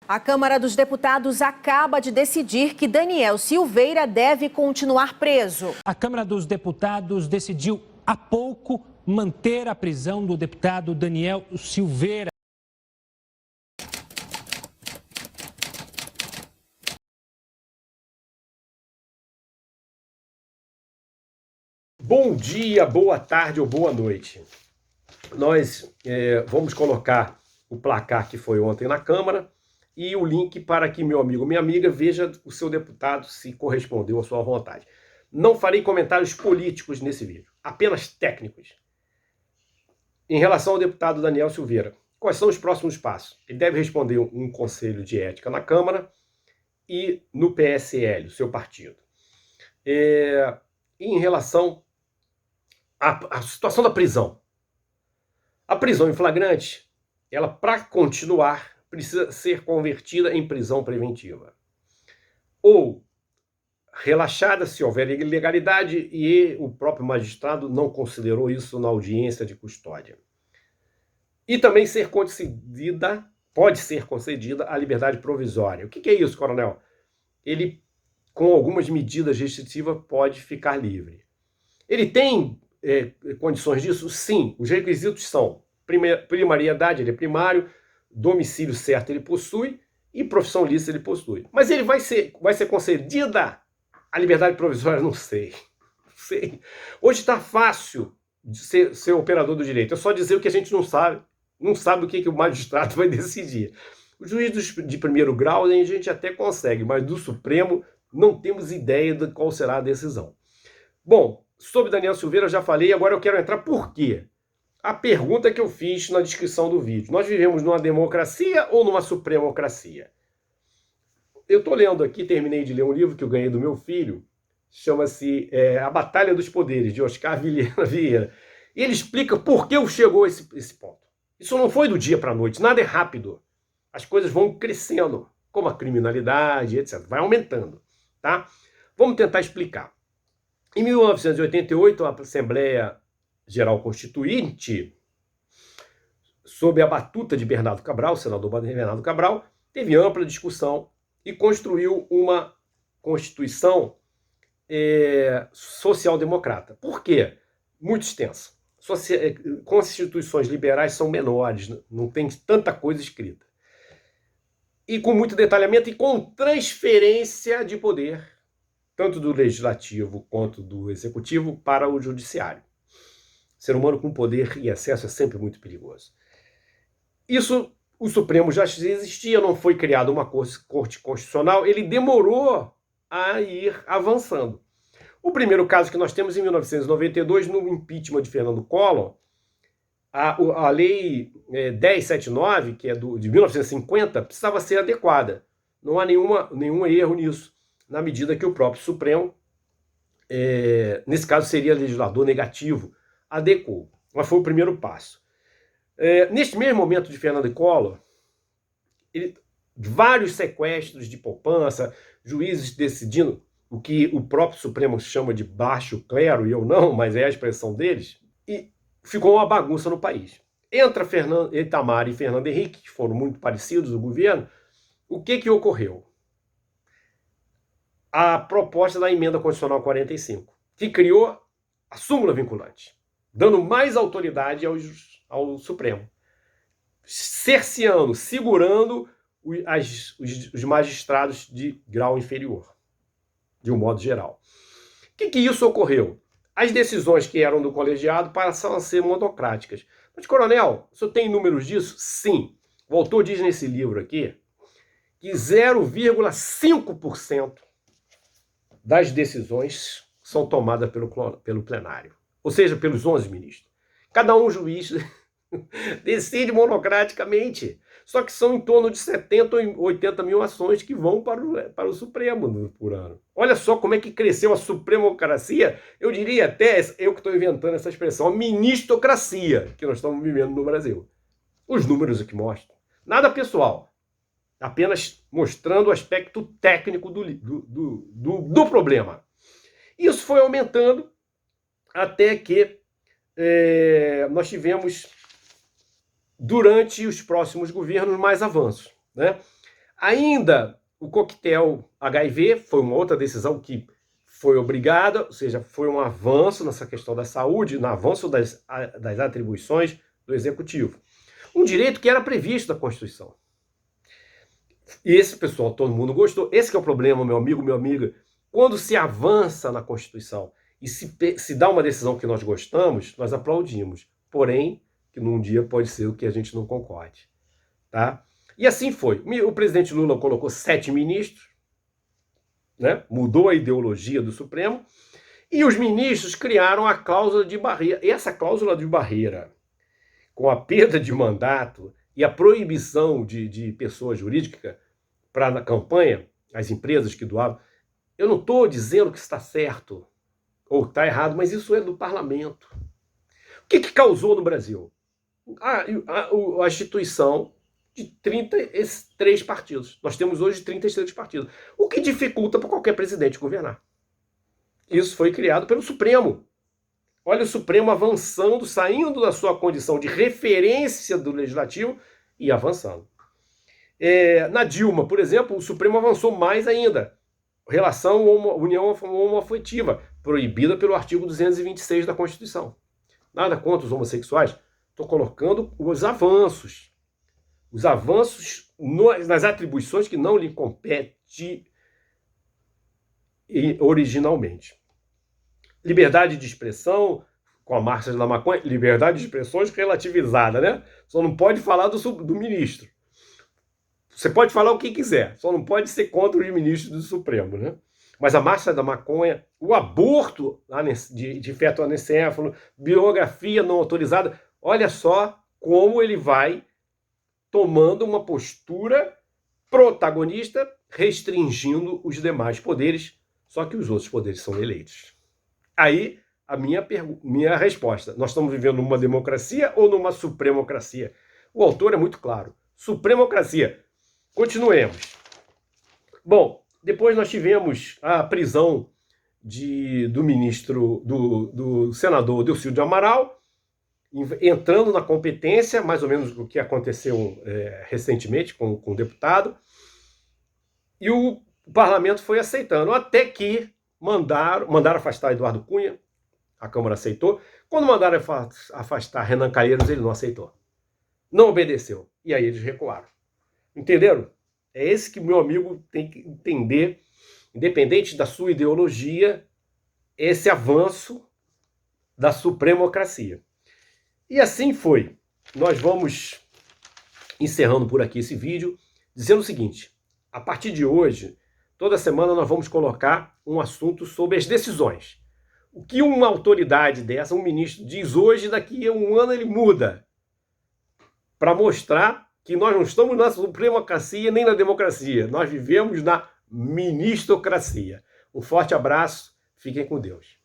A Câmara dos Deputados acaba de decidir que Daniel Silveira deve continuar preso. A Câmara dos Deputados decidiu há pouco manter a prisão do deputado Daniel Silveira. Bom dia, boa tarde ou boa noite. Nós vamos colocar o placar que foi ontem na Câmara e o link para que meu amigo, minha amiga, veja o seu deputado se correspondeu à sua vontade. Não farei comentários políticos nesse vídeo, apenas técnicos. Em relação ao deputado Daniel Silveira, quais são os próximos passos? Ele deve responder um conselho de ética na Câmara e no PSL, o seu partido. Em relação à situação da prisão. A prisão em flagrante, ela, para continuar, precisa ser convertida em prisão preventiva. Ou relaxada se houver ilegalidade e o próprio magistrado não considerou isso na audiência de custódia. E também pode ser concedida a liberdade provisória. O que é isso, coronel? Ele, com algumas medidas restritivas, pode ficar livre. Ele tem condições disso? Sim. Os requisitos são primariedade, ele é primário, domicílio certo ele possui e profissão lícita ele possui. Mas ele vai ser concedida a liberdade provisória? Não sei. Hoje está fácil de ser operador do direito. É só dizer o que a gente não sabe. Não sabe o que o magistrado vai decidir. O juiz de primeiro grau a gente até consegue, mas do Supremo não temos ideia de qual será a decisão. Bom, sobre Daniel Silveira eu já falei, agora eu quero entrar por quê? A pergunta que eu fiz na descrição do vídeo. Nós vivemos numa democracia ou numa supremocracia? Eu estou lendo aqui, terminei de ler um livro que eu ganhei do meu filho, chama-se A Batalha dos Poderes, de Oscar Vieira. E ele explica por que chegou a esse ponto. Isso não foi do dia para a noite, nada é rápido. As coisas vão crescendo, como a criminalidade, etc. Vai aumentando, tá? Vamos tentar explicar. Em 1988, a Assembleia Geral Constituinte, sob a batuta de Bernardo Cabral, o senador Bernardo Cabral, teve ampla discussão e construiu uma Constituição social-democrata. Por quê? Muito extensa. Constituições liberais são menores, não tem tanta coisa escrita. E com muito detalhamento e com transferência de poder, tanto do legislativo quanto do executivo, para o judiciário. O ser humano com poder e excesso é sempre muito perigoso. Isso, o Supremo já existia, não foi criada uma corte constitucional, ele demorou a ir avançando. O primeiro caso que nós temos em 1992, no impeachment de Fernando Collor, a lei 1079, que é de 1950, precisava ser adequada. Não há nenhum erro nisso, na medida que o próprio Supremo, nesse caso seria legislador negativo, adequou. Mas foi o primeiro passo. Neste mesmo momento de Fernando Collor, vários sequestros de poupança, juízes decidindo o que o próprio Supremo chama de baixo clero, e eu não, mas é a expressão deles, e ficou uma bagunça no país. Entra Itamar e Fernando Henrique, que foram muito parecidos no governo, o que ocorreu? A proposta da emenda constitucional 45, que criou a súmula vinculante, dando mais autoridade ao Supremo, cerceando, segurando os magistrados de grau inferior, de um modo geral. O que isso ocorreu? As decisões que eram do colegiado passaram a ser monocráticas. Mas, coronel, o senhor tem números disso? Sim. O autor diz nesse livro aqui que 0,5% das decisões são tomadas pelo plenário, ou seja, pelos 11 ministros. Cada juiz decide monocraticamente. Só que são em torno de 70 ou 80 mil ações que vão para o Supremo por ano. Olha só como é que cresceu a supremocracia, eu diria até, eu que estou inventando essa expressão, a ministocracia que nós estamos vivendo no Brasil. Os números aqui mostram. Nada pessoal, apenas mostrando o aspecto técnico do problema. Isso foi aumentando até que nós tivemos, durante os próximos governos, mais avanços, né? Ainda o coquetel HIV foi uma outra decisão que foi obrigada, ou seja, foi um avanço nessa questão da saúde, no avanço das atribuições do Executivo. Um direito que era previsto na Constituição. E esse pessoal, todo mundo gostou. Esse que é o problema, meu amigo, minha amiga. Quando se avança na Constituição e se dá uma decisão que nós gostamos, nós aplaudimos. Porém, que num dia pode ser o que a gente não concorde. Tá? E assim foi. O presidente Lula colocou 7 ministros, né? Mudou a ideologia do Supremo, e os ministros criaram a cláusula de barreira. E essa cláusula de barreira, com a perda de mandato e a proibição de pessoa jurídica para a campanha, as empresas que doavam, eu não estou dizendo que está certo ou que está errado, mas isso é do parlamento. O que causou no Brasil? A instituição de 33 partidos. Nós temos hoje 33 partidos, o que dificulta para qualquer presidente governar. Isso foi criado pelo Supremo. Olha o Supremo avançando, saindo da sua condição de referência do Legislativo e avançando. Na Dilma, por exemplo, o Supremo avançou mais ainda. Relação união homoafetiva, proibida pelo artigo 226 da Constituição. Nada contra os homossexuais. Estou colocando os avanços. Os avanços nas atribuições que não lhe competem originalmente. Liberdade de expressão, com a marcha da maconha, liberdade de expressões relativizada, né? Só não pode falar do ministro. Você pode falar o que quiser, só não pode ser contra os ministros do Supremo, né? Mas a marcha da maconha, o aborto de feto anencéfalo, biografia não autorizada, olha só como ele vai tomando uma postura protagonista, restringindo os demais poderes, só que os outros poderes são eleitos. Aí, a minha resposta, nós estamos vivendo numa democracia ou numa supremocracia? O autor é muito claro, supremocracia. Continuemos. Bom, depois nós tivemos a prisão do ministro, do senador Delcídio de Amaral, entrando na competência, mais ou menos o que aconteceu recentemente com o deputado, e o parlamento foi aceitando, até que mandaram afastar Eduardo Cunha, a Câmara aceitou. Quando mandaram afastar Renan Calheiros, ele não aceitou. Não obedeceu. E aí eles recuaram. Entenderam? É esse que meu amigo tem que entender, independente da sua ideologia, esse avanço da supremocracia. E assim foi. Nós vamos encerrando por aqui esse vídeo, dizendo o seguinte: a partir de hoje, toda semana nós vamos colocar um assunto sobre as decisões. O que uma autoridade dessa, um ministro, diz hoje, daqui a um ano ele muda. Para mostrar que nós não estamos na supremocracia nem na democracia. Nós vivemos na ministocracia. Um forte abraço, fiquem com Deus.